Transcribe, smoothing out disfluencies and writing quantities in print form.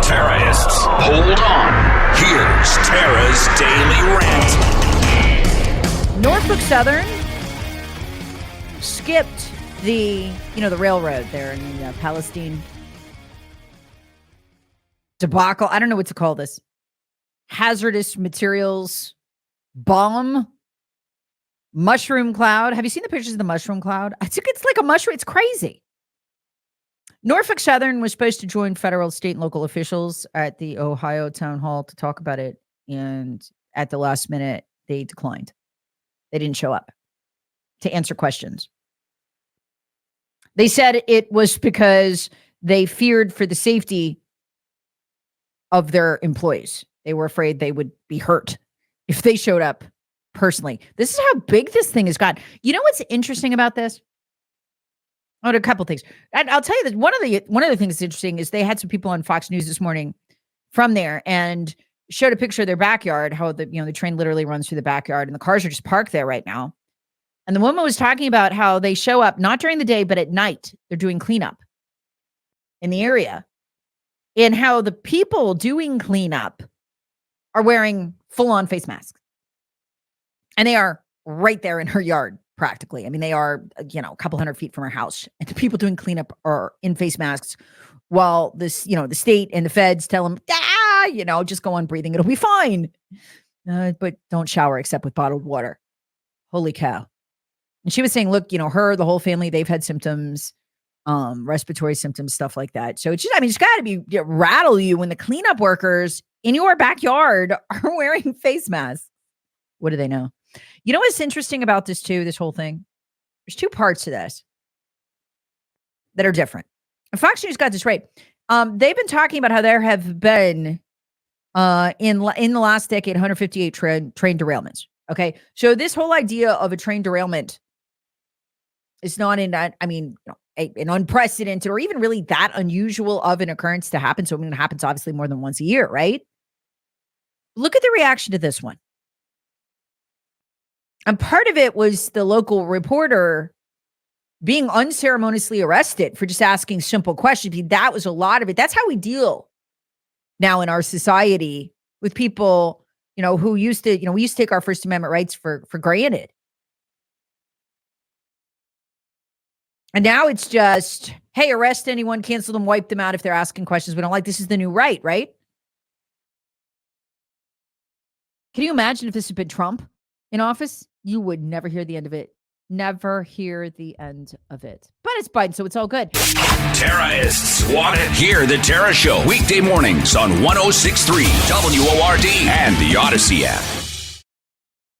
Terrorists, hold on. Here's Tara's Daily Rant. Norfolk Southern skipped the railroad there in the Palestine debacle. I don't know what to call this. Hazardous materials bomb. Mushroom cloud. Have you seen the pictures of the mushroom cloud? I think it's like a mushroom. It's crazy. Norfolk Southern was supposed to join federal, state, and local officials at the Ohio town hall to talk about it. And at the last minute, they declined. They didn't show up to answer questions. They said it was because they feared for the safety of their employees. They were afraid they would be hurt if they showed up personally. This is how big this thing has got. You know what's interesting about this? Oh, a couple things. I'll tell you that one of the things that's interesting is they had some people on Fox News this morning from there and showed a picture of their backyard, how the train literally runs through the backyard and the cars are just parked there right now. And the woman was talking about how they show up not during the day, but at night. They're doing cleanup in the area. And how the people doing cleanup are wearing full-on face masks. And they are right there in her yard, practically. I mean, they are, a couple hundred feet from her house. And the people doing cleanup are in face masks while the state and the feds tell them, just go on breathing. It'll be fine. But don't shower except with bottled water. Holy cow. And she was saying, look, her, the whole family, they've had symptoms, respiratory symptoms, stuff like that. So it's got to rattle you when the cleanup workers in your backyard are wearing face masks. What do they know? You know what's interesting about this too, this whole thing? There's two parts to this that are different. And Fox News got this right. They've been talking about how there have been, in the last decade, 158 train derailments. Okay. So this whole idea of a train derailment is not an unprecedented or even really that unusual of an occurrence to happen. So it happens obviously more than once a year, right? Look at the reaction to this one. And part of it was the local reporter being unceremoniously arrested for just asking simple questions. That was a lot of it. That's how we deal now in our society with people, who we used to take our First Amendment rights for granted. And now it's just, hey, arrest anyone, cancel them, wipe them out if they're asking questions we don't like. This is the new right? Can you imagine if this had been Trump in office? You would never hear the end of it. Never hear the end of it. But it's Biden, so it's all good. Terrorists want it. Hear the Tara Show weekday mornings on 106.3 WORD and the Odyssey app.